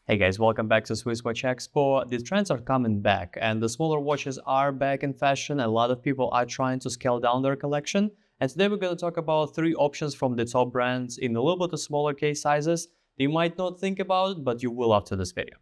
Hey guys, welcome back to SwissWatchExpo. The trends are coming back and the smaller watches are back in fashion. A lot of people are trying to scale down their collection. And today we're going to talk about three options from the top brands in a little bit of smaller case sizes that you might not think about, but you will after this video.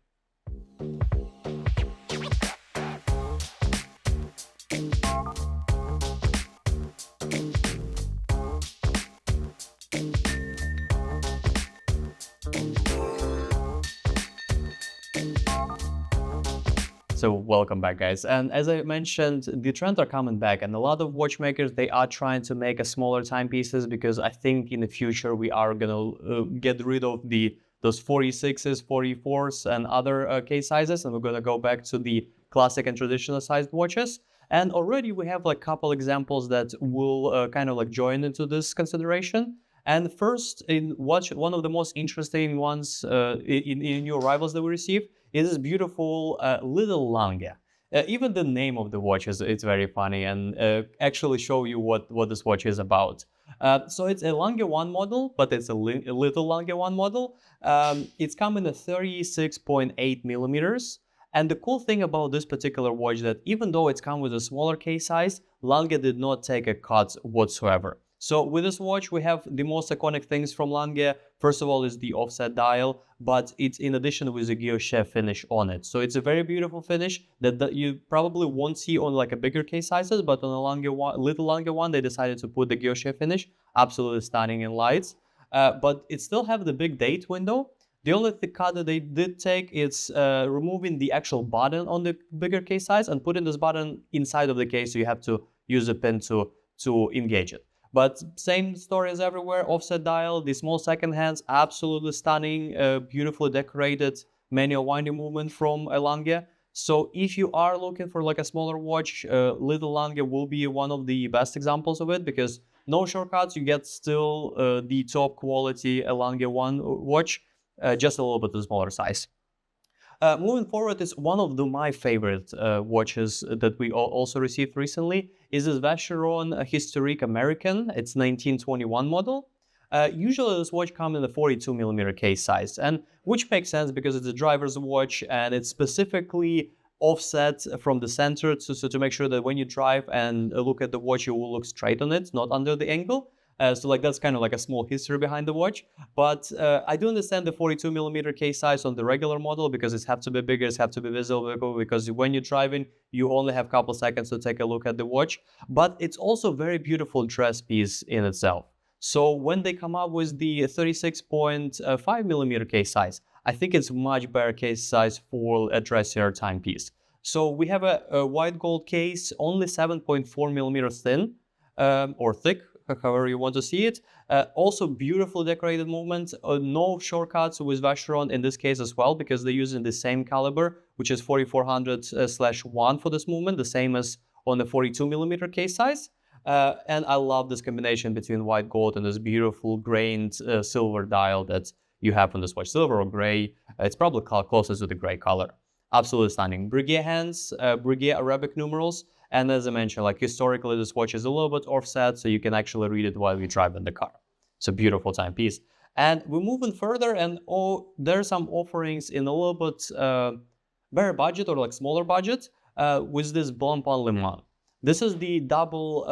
So welcome back guys, and as I mentioned, the trends are coming back and a lot of watchmakers, they are trying to make a smaller timepieces because I think in the future we are gonna get rid of those 46s, 44s and other case sizes, and we're gonna go back to the classic and traditional sized watches. And already we have like a couple examples that will kind of like join into this consideration. And first, in one of the most interesting ones in new arrivals that we received is this beautiful little Lange. Even the name of the watch is it's very funny and actually show you what this watch is about. So it's a Lange 1 model, but it's a little Lange 1 model. It's coming at 36.8 millimeters. And the cool thing about this particular watch that even though it's come with a smaller case size, Lange did not take a cut whatsoever. So with this watch, we have the most iconic things from Lange. First of all is the offset dial, but it's in addition with a guilloche finish on it. So it's a very beautiful finish that you probably won't see on like a bigger case sizes, but on a little Lange one, they decided to put the guilloche finish. Absolutely stunning in lights. But it still have the big date window. The only cut that they did take is removing the actual button on the bigger case size and putting this button inside of the case, so you have to use a pin to engage it. But same story as everywhere, offset dial, the small second hands, absolutely stunning, beautifully decorated manual winding movement from Lange. So if you are looking for like a smaller watch, little Lange will be one of the best examples of it because no shortcuts, you get still the top quality Lange 1 watch, just a little bit of smaller size. Moving forward is one of my favorite watches that we also received recently is this Vacheron Historique American. It's 1921 model. Usually this watch comes in a 42 millimeter case size, and which makes sense because it's a driver's watch and it's specifically offset from the center to make sure that when you drive and look at the watch, you will look straight on it, not under the angle. So like that's kind of like a small history behind the watch. But I do understand the 42 millimeter case size on the regular model because it's have to be bigger, it's have to be visible because when you're driving, you only have a couple seconds to take a look at the watch. But it's also a very beautiful dress piece in itself. So when they come up with the 36.5 millimeter case size, I think it's much better case size for a dressier timepiece. So we have a white gold case, only 7.4 millimeters thin or thick, however you want to see it. Also beautiful decorated movement, no shortcuts with Vacheron in this case as well because they're using the same caliber, which is 4400/1 for this movement, the same as on the 42 millimeter case size. And I love this combination between white gold and this beautiful grained silver dial that you have on this watch. Silver or gray, it's probably closest to the gray color. Absolutely stunning. Breguet hands, Breguet Arabic numerals. And as I mentioned, like historically, this watch is a little bit offset, so you can actually read it while you drive in the car. It's a beautiful timepiece. And we're moving further, and there are some offerings in a little bit better budget or like smaller budget with this Blancpain Leman. This is the double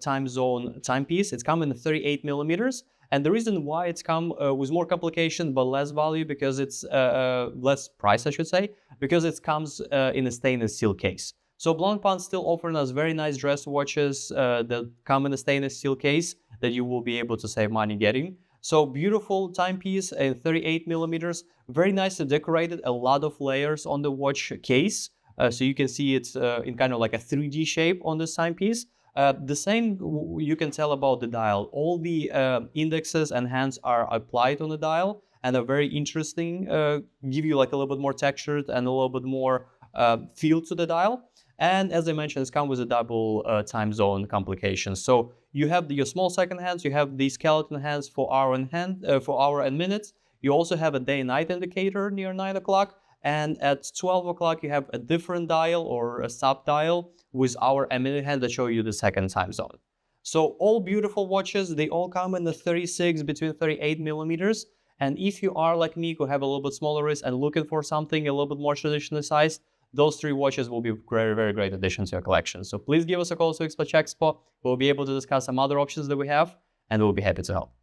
time zone timepiece. It's coming in 38 millimeters. And the reason why it's come with more complication but less value because it's less price, I should say, because it comes in a stainless steel case. So Blancpain still offering us very nice dress watches that come in a stainless steel case that you will be able to save money getting. So beautiful timepiece in 38 millimeters, very nicely decorated, a lot of layers on the watch case. So you can see it's in kind of like a 3D shape on this timepiece. The same you can tell about the dial. All the indexes and hands are applied on the dial and are very interesting, give you like a little bit more textured and a little bit more feel to the dial. And as I mentioned, it's come with a double time zone complication. So you have your small second hands, you have the skeleton hands for hour and minutes. You also have a day-night indicator near 9 o'clock. And at 12 o'clock, you have a different dial or a sub-dial with hour and minute hand that show you the second time zone. So all beautiful watches, they all come in the 36 between 38 millimeters. And if you are like me, who have a little bit smaller wrist and looking for something a little bit more traditionally sized, those 3 watches will be very, very great additions to your collection. So please give us a call to SwissWatchExpo. We'll be able to discuss some other options that we have, and we'll be happy to help.